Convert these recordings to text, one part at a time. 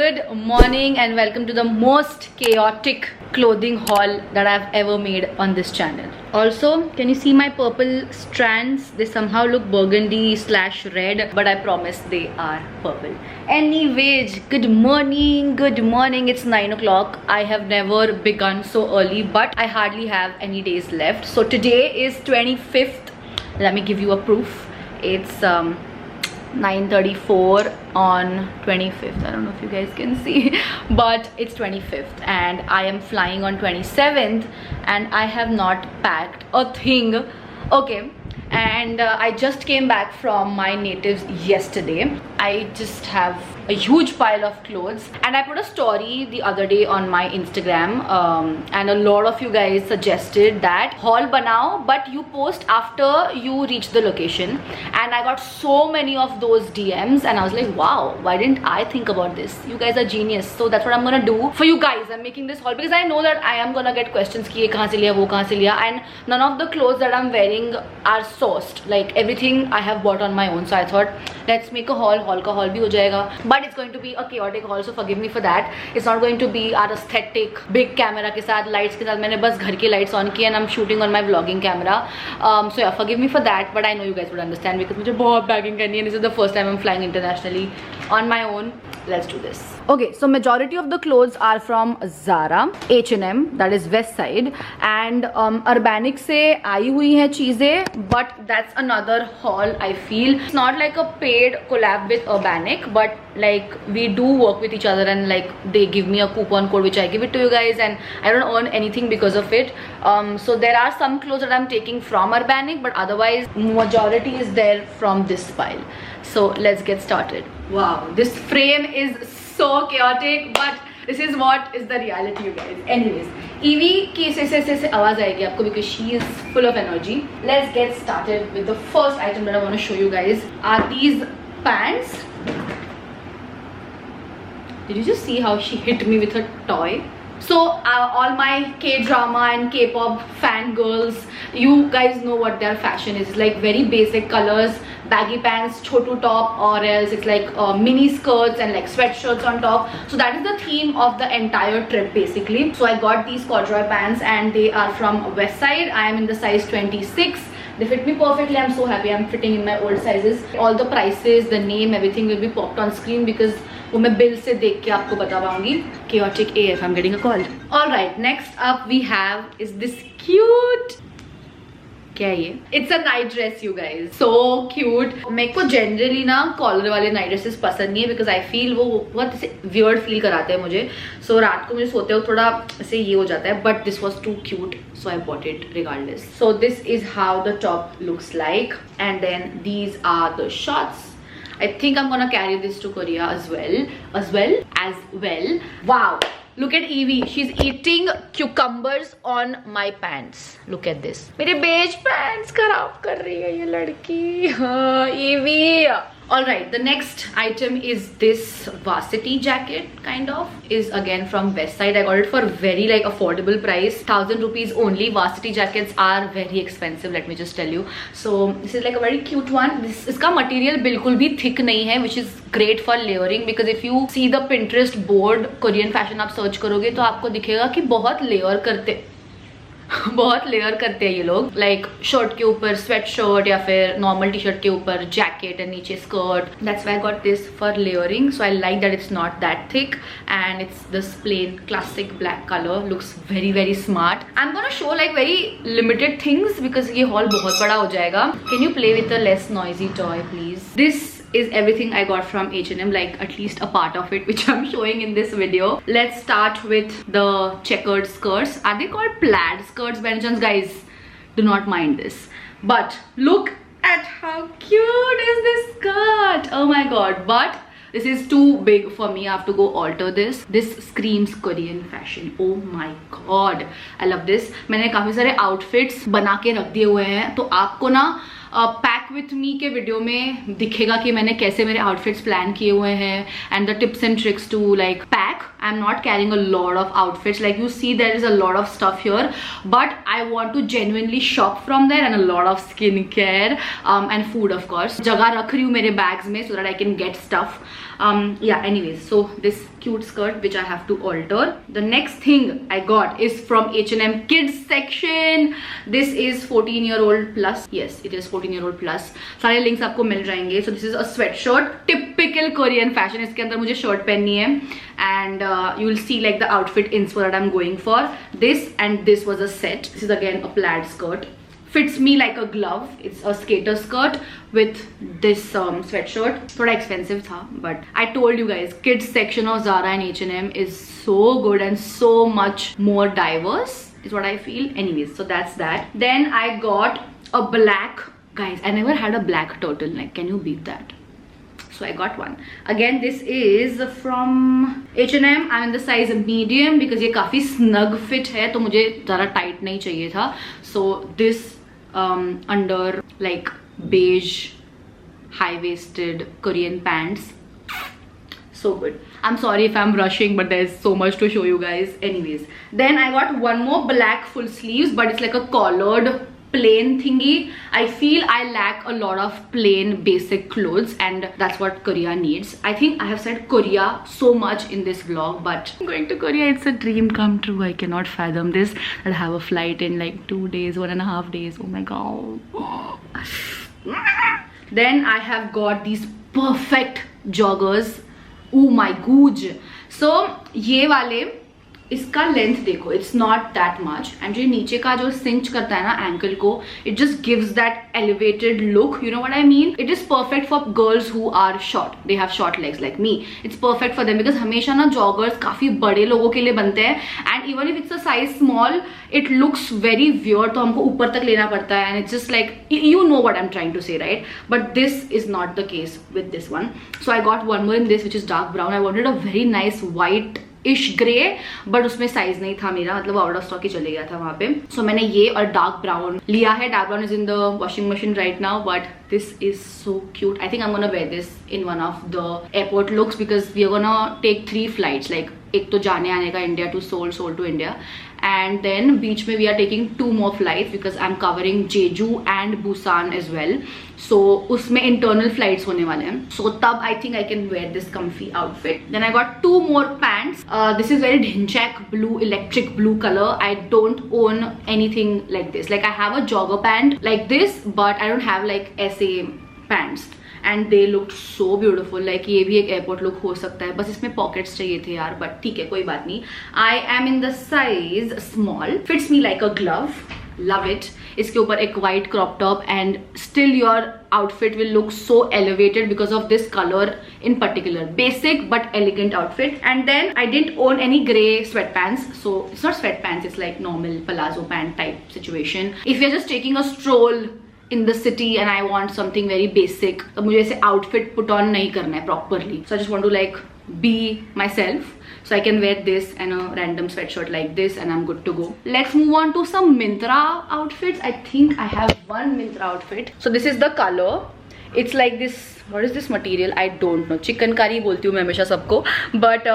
Good morning and welcome to the most chaotic clothing haul that I've ever made on this channel. Also, can you see my purple strands? They somehow look burgundy / red, but I promise they are purple. Anyways, good morning. It's 9 o'clock. I have never begun so early, but I hardly have any days left. So today is 25th. Let me give you a proof. It's 9:34 on 25th. I don't know if you guys can see, but it's 25th and I am flying on 27th and I have not packed a thing. Okay, and I just came back from my natives yesterday. I just have a huge pile of clothes and I put a story the other day on my Instagram and a lot of you guys suggested that haul banao but you post after you reach the location, and I got so many of those DMs and I was like, wow, why didn't I think about this? You guys are genius. So that's what I'm gonna do for you guys. I'm making this haul because I know that I am gonna get questions ki ye kahan se liya, wo kahan se liya, and none of the clothes that I'm wearing are sourced. Like everything I have bought on my own. So I thought let's make a haul ka haul bhi ho jayega, but it's going to be a chaotic haul, so forgive me for that. It's not going to be our aesthetic big camera ke sath, lights ke sath. Maine bas ghar ki lights on ki and I'm shooting on my vlogging camera. So yeah, forgive me for that, but I know you guys would understand because mujhe bahut bagging karni hai. This is the first time I'm flying internationally on my own. Let's do this. Okay, so majority of the clothes are from Zara, H&M, that is west side, and Urbanic se aayi hui hai cheeze, but that's another haul. I feel it's not like a paid collab with Urbanic, but like we do work with each other and like they give me a coupon code which I give it to you guys and I don't earn anything because of it. So there are some clothes that I'm taking from Urbanic, but otherwise majority is there from this pile. So let's get started. Wow, this frame is so chaotic, but this is what is the reality, you guys. Anyways, Evie ki se awaaz aayegi aapko because she is full of energy. Let's get started with the first item that I want to show you guys are these pants. Did you just see how she hit me with her toy? So all my K-drama and K-pop fangirls, you guys know what their fashion is. It's like very basic colors, baggy pants, chotu top, or else it's like mini skirts and like sweatshirts on top. So that is the theme of the entire trip basically. So I got these corduroy pants and they are from West Side. I am in the size 26. They fit me perfectly. I'm so happy I'm fitting in my old sizes. All the prices, the name, everything will be popped on screen because वो मैं bill से देख के आपको बता पाऊंगी. Chaotic AF, I'm getting a call. Alright, next up we have is this cute. क्या है ये? It's a night dress, you guys. So cute. मेरे को generally ना collar वाले night dresses पसंद नहीं है because I feel वो बहुत ऐसे weird feel कराते हैं मुझे. So रात को मुझे सोते हो थोड़ा ऐसे ये हो जाता है. But this was too cute, so I bought it regardless. So this is how the top looks like, and then these are the shorts. I think I'm gonna carry this to Korea as well. Wow, look at Evie. She's eating cucumbers on my pants. Look at this. मेरे beige pants खराब कर रही है ये लड़की. Evie. Alright, the next item is this varsity jacket, kind of. Is again from West Side. I got it for very like affordable price, 1000 rupees only. Varsity jackets are very expensive, let me just tell you. So this is like a very cute one. This इसका material बिल्कुल भी thick नहीं है, which is great for layering because if you see the Pinterest board, Korean fashion आप search करोगे तो आपको दिखेगा कि बहुत layer करते बहुत लेयर करते हैं ये लोग. लाइक शर्ट के ऊपर स्वेट शर्ट या फिर नॉर्मल टी शर्ट के ऊपर जैकेट एंड नीचे skirt. That's why I got this for layering. So I like that it's not that thick and it's this plain classic black colour. Looks very very smart. I am gonna show like very limited things because ये haul बहुत बड़ा हो जाएगा. Can you play with a less noisy toy please? This is everything I got from H&M, like at least a part of it which I'm showing in this video. Let's start with the checkered skirts. Are they called plaid skirts by any chance? Guys, do not mind this, but look at how cute is this skirt. Oh my god, but this is too big for me. I have to go alter this. This screams Korean fashion. Oh my god, I love this. मैंने काफी सारे outfits बना के रख दिए हुए हैं, तो आपको ना पैक विथ मी के वीडियो में दिखेगा कि मैंने कैसे मेरे आउटफिट्स प्लान किए हुए हैं and the tips and tricks to like pack. I am not carrying a lot of outfits, like you see there is a lot of stuff here, but I want to genuinely shop from there and a lot of skin care and food. Of course जगह रख रही हूँ मेरे bags में so that I can get stuff. Yeah, anyways, so this cute skirt which I have to alter. The next thing I got is from H&M kids section. This is 14-year-old plus. Yes, it is 14-year-old plus. सारे links आपको मिल जाएंगे. So this is a sweatshirt, typical Korean fashion. इसके अंदर मुझे shirt पहननी है, and you will see like the outfit inspo that I'm going for. This and this was a set. This is again a plaid skirt. Fits me like a glove. It's a skater skirt with this sweatshirt. थोड़ा expensive था, but I told you guys, kids section of Zara and H&M is so good and so much more diverse, is what I feel. Anyways, so that's that. Then I got a black, guys, I never had a black turtleneck. Can you beat that? So I got one. Again, this is from H&M. I'm in the size medium because ये काफी snug fit है, तो मुझे ज़रा tight नहीं चाहिए था. So this under like beige high-waisted Korean pants. So good. I'm sorry if I'm rushing, but there's so much to show you guys. Anyways, then I got one more black full sleeves, but it's like a collared plain thingy. I feel I lack a lot of plain basic clothes, and that's what Korea needs. I think I have said Korea so much in this vlog, but going to Korea, it's a dream come true. I cannot fathom this. I'll have a flight in like 2 days, 1.5 days. Oh my god. Then I have got these perfect joggers. Oh my god. So ये वाले, इसका length देखो, it's not that much, and जो नीचे का जो सिंच करता है ना एंकल को, it just gives that elevated look. You know what I mean. It is perfect for girls who are short, they have short legs like me. It's perfect for them because हमेशा ना joggers काफी बड़े लोगों के लिए बनते हैं, and even if it's a size small it looks very weird, तो हमको ऊपर तक लेना पड़ता है, and it's just like, you know what I am trying to say, right. But this is not the case with this one. So I got one more in this which is dark brown. I wanted a very nice whitish grey, but उसमें size नहीं था मेरा, मतलब out of stock ही चले गया था वहां पे. सो मैंने ये और डार्क ब्राउन लिया है. Dark brown is in the washing machine right now, but this is so cute. I think I'm gonna wear this in one of the airport looks because we are gonna take 3 flights, like एक तो जाने आने का India to Seoul, Seoul to India, and then बीच में we are taking 2 more flights because I'm covering Jeju and Busan as well. So उसमें internal flights होने वाले हैं. So तब I think I can wear this comfy outfit. Then I got 2 more pants. This is very dhinchak blue, electric blue color. I don't own anything like this. Like I have a jogger pant like this, but I don't have like SA pants. And they looked so beautiful. Like ये भी एक airport look हो सकता है, बस इसमें pockets चाहिए थे यार, but ठीक है, कोई बात नहीं. I am in the size small. Fits me like a glove. Love it. इसके ऊपर एक white crop top, and still your outfit will look so elevated because of this color in particular. Basic but elegant outfit. And then I didn't own any gray sweatpants, so it's not sweatpants, it's like normal palazzo pant type situation. If you're just taking a stroll in the city and I want something very basic, तो मुझे ऐसे outfit put on नहीं करना है properly. So I just want to like be myself. So I can wear this and a random sweatshirt like this and I'm good to go. Let's move on to some Myntra outfits. I think I have one Myntra outfit. So this is the color. It's like this, what is this material? I don't know. Chicken curry बोलती हूँ मैं हमेशा सबको. But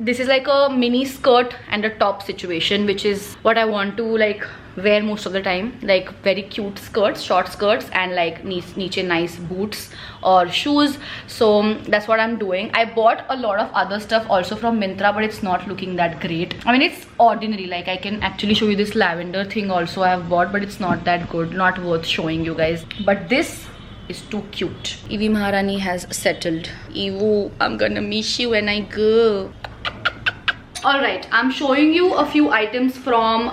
this is like a mini skirt and a top situation, which is what I want to like wear most of the time. Like very cute skirts, short skirts, and like niche nice boots or shoes. So that's what I'm doing. I bought a lot of other stuff also from Myntra, but it's not looking that great. I mean, it's ordinary. Like I can actually show you this lavender thing also I have bought, but it's not that good, not worth showing you guys. But this is too cute. Evie Maharani has settled. Evu, I'm gonna miss you when I go. Alright, I'm showing you a few items from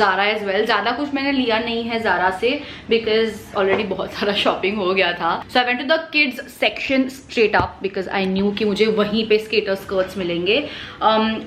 Zara as well. ज़्यादा कुछ मैंने लिया नहीं है Zara से because already बहुत सारा shopping हो गया था. So I went to the kids section straight up because I knew कि मुझे वहीं पे skater skirts मिलेंगे.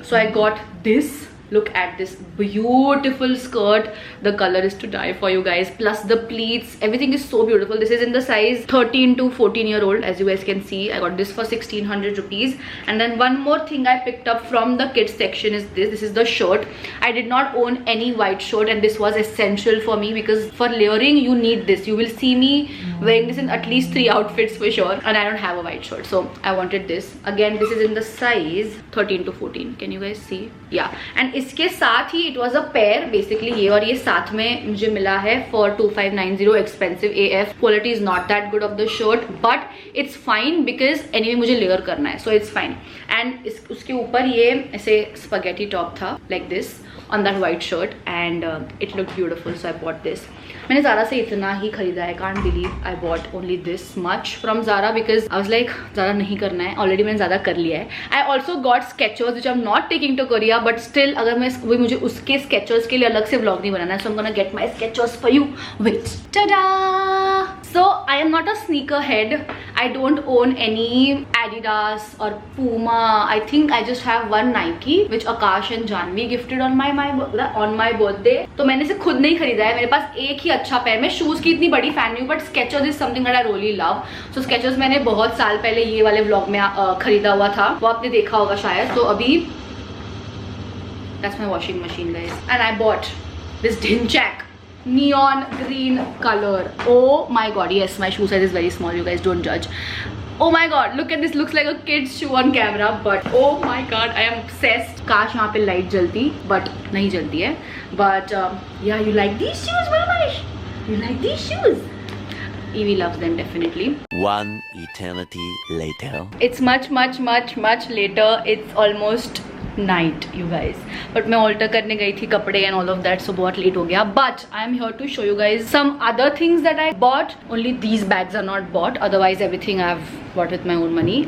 So I got this. Look at this beautiful skirt. The color is to die for, you guys. Plus the pleats, everything is so beautiful. This is in the size 13 to 14-year-old, as you guys can see. I got this for 1600 rupees. And then one more thing I picked up from the kids section is this. This is the shirt. I did not own any white shirt, and this was essential for me because for layering you need this. You will see me wearing this in at least 3 outfits for sure, and I don't have a white shirt, so I wanted this. Again, this is in the size 13 to 14. Can you guys see? Yeah. And इसके साथ ही it was a pair basically, ये और ये साथ में मुझे मिला है for 2590. Expensive AF. Quality is not that good of the shirt but it's fine because anyway मुझे लेयर करना है, सो इट्स फाइन. एंड उसके ऊपर ये ऐसे स्पैगेटी टॉप था like this on that white shirt and it looked beautiful, so I bought this. मैंने ज़ारा से इतना ही खरीदा है. Can't believe I bought only this much from Zara because I was like ज़्यादा नहीं करना है, ऑलरेडी मैंने ज़्यादा कर लिया है. I also got Skechers which I'm not taking to Korea but still अगर मैं वो मुझे उसके Skechers के लिए अलग से vlog नहीं बनाना है, so I'm gonna get my Skechers for you. Wait, tada! So I am not a sneaker head. I don't own any Adidas or Puma. I think I just have one Nike which Akash and Janvi gifted on my birthday. तो मैंने इसे खुद नहीं खरीदा है, मेरे पास एक ही अच्छा पैर. मैं शूज की इतनी बड़ी फैन नहीं हूँ but Skechers is something that I really love. So Skechers मैंने बहुत साल पहले ये वाले व्लॉग में खरीदा हुआ था, वो आपने देखा होगा शायद. तो अभी that's my washing machine guys and I bought this Dinchak neon green color. Oh my god, yes, my shoe size is very small, you guys don't judge. Oh my god, look at this, looks like a kid's shoe on camera but oh my god, I am obsessed. काश यहाँ पे light जलती but नहीं जलती है. But yeah, you like these shoes Mamash? You like these shoes? Evie loves them definitely. One eternity later. It's much later. It's almost night you guys, but मैं alter करने गई थी कपड़े and all of that, so बहुत late हो गया. But I am here to show you guys some other things that I bought. Only these bags are not bought, otherwise everything I've bought with my own money.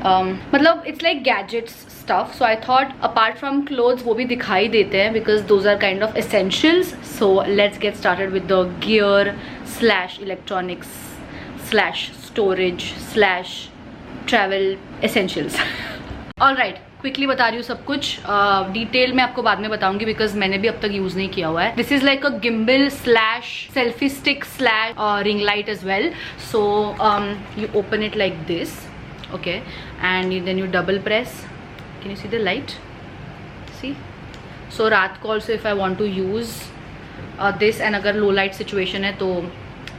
मतलब it's like gadgets stuff, so I thought apart from clothes वो भी दिखाई देते हैं because those are kind of essentials. So let's get started with the gear slash electronics slash storage slash travel essentials. All right, quickly बता रही हूँ सब कुछ. डिटेल में आपको बाद में बताऊंगी बिकॉज मैंने भी अब तक यूज नहीं किया हुआ है. This is like a gimbal slash selfie stick slash ring light as well. So you open it like this, okay, and then you double press. Can you see the light? See, so रात को also if I want to use this and अगर low light situation है तो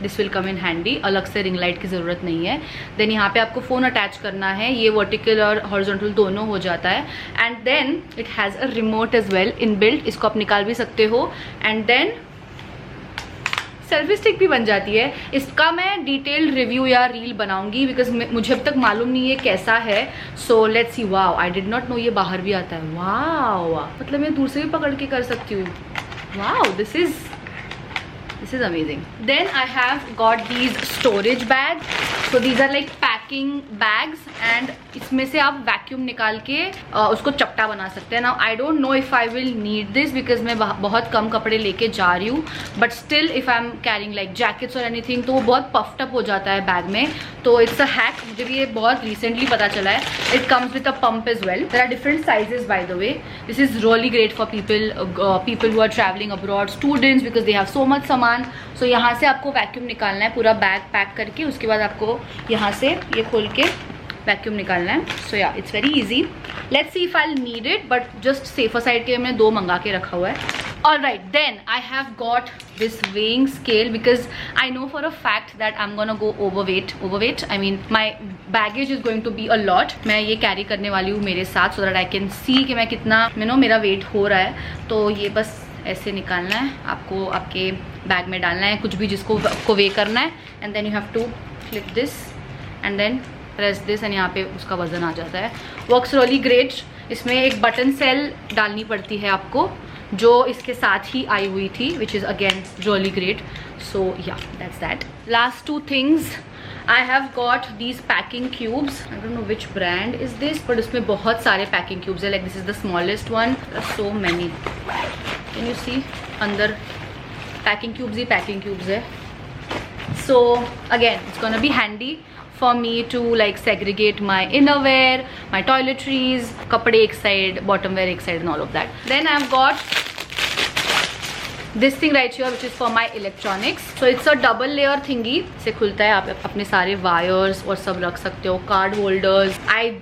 this will come in handy. अलग से ring light की ज़रूरत नहीं है. देन यहाँ पे आपको फ़ोन अटैच करना है, ये वर्टिकल और हॉरिजॉन्टल दोनों हो जाता है. And then it has a remote as well in built, इसको आप निकाल भी सकते हो. एंड देन सेल्फी स्टिक भी बन जाती है. इसका मैं डिटेल्ड रिव्यू या रील बनाऊंगी बिकॉज मुझे अब तक मालूम नहीं है कैसा है. So let's see. Wow, I did not know ये बाहर भी आता है. वाओ, मतलब मैं दूर से भी पकड़ के कर सकती हूँ. Wow, this is amazing. Then I have got these storage bags. So these are like packing bags and इसमें से आप वैक्यूम निकाल के उसको चपटा बना सकते हैं. Now I don't know if I will need this because मैं बहुत कम कपड़े लेके जा रही हूँ, but still if I'm carrying like jackets or anything तो वो बहुत puffed up हो जाता है बैग में. तो it's a hack, मुझे भी ये बहुत recently पता चला है. It comes with a pump as well. There are different sizes by the way. This is really great for people who are traveling abroad, students because they have so much सामान. So यहाँ से आपको vacuum निकालना है पूरा bag pack करके, उसके बाद आपको यहाँ से ये खोल के वैक्यूम निकालना है. सो या it's very easy. Let's see if I need it but just safer side के मैंने 2 मंगा के रखा हुआ है. Alright, then I have got this weighing scale because I know for a fact that I'm gonna go overweight. I mean my baggage is going to be a lot. मैं ये carry करने वाली हूँ मेरे साथ so that I can see कि मैं कितना मेरा वेट हो रहा है. तो ये बस ऐसे निकालना है आपको, आपके बैग में डालना है कुछ भी जिसको वे करना है. And then you have to click this and then press this and यहाँ पे उसका वजन आ जाता है. Works really great. इसमें एक बटन सेल डालनी पड़ती है आपको जो इसके साथ ही आई हुई थी which is again really great. So yeah that's that. Last 2 things. I have got these packing cubes. I don't know which brand is this, but इसमें बहुत सारे packing cubes है. Like this is the smallest one. There are so many. Can you see? अंदर packing cubes है. So again, it's gonna be handy for me to like segregate my innerwear, my toiletries, कपड़े एक side, bottom wear एक side, and all of that. Then I've got this thing right here which is for my electronics. So it's a double layer thingy. इसे खुलता है, आप अपने सारे wires और सब रख सकते हो. Card holders. I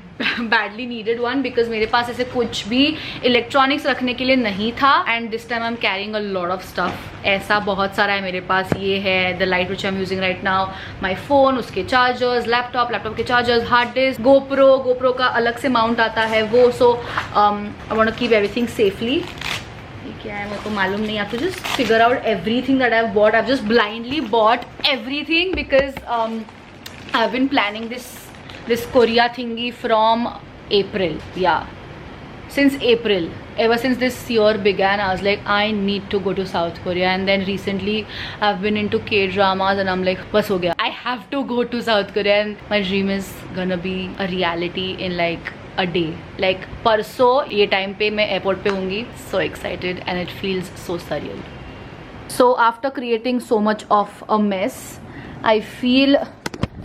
badly needed one because मेरे पास ऐसे कुछ भी electronics रखने के लिए नहीं था. And this time I'm carrying a lot of stuff. ऐसा बहुत सारा है मेरे पास. ये है the light which I'm using right now, my phone, उसके chargers, laptop के chargers, hard disk, GoPro का अलग से mount आता है वो. So I want to keep everything safely. ये क्या है मेरे को मालूम नहीं. I have to just figure out everything that I've bought. I've just blindly bought everything because I've been planning this Korea thingy from April. Yeah, since April. Ever since this year began, I was like, I need to go to South Korea. And then recently I've been into K-dramas and I'm like, bas ho gaya, I have to go to South Korea. And my dream is gonna be a reality in like a day. Like परसों ये time पे मैं airport पे होंगी. So excited and it feels so surreal. So after creating so much of a mess, I feel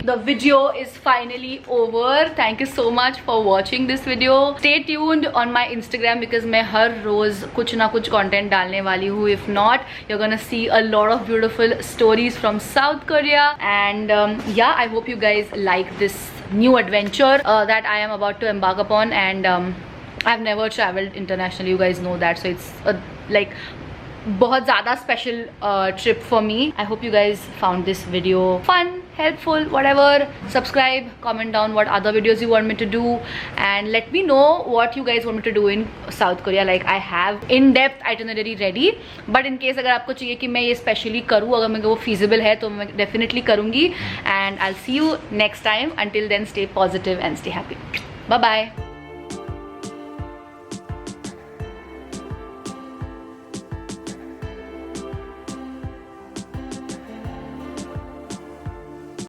the video is finally over. Thank you so much for watching this video. Stay tuned on my Instagram because मैं हर रोज कुछ ना कुछ content डालने वाली हूँ. If not, you're gonna see a lot of beautiful stories from South Korea. And yeah, I hope you guys like this new adventure that I am about to embark upon. And I've never traveled internationally, you guys know that, so it's like बहुत ज़्यादा special trip for me. I hope you guys found this video fun, helpful, whatever. Subscribe, comment down what other videos you want me to do, and let me know what you guys want me to do in South Korea. Like I have in-depth itinerary ready, but in case अगर आपको चाहिए कि मैं ये specially करूँ, अगर मेरे को वो feasible है तो मैं definitely करूँगी. And I'll see you next time. Until then, stay positive and stay happy. Bye bye.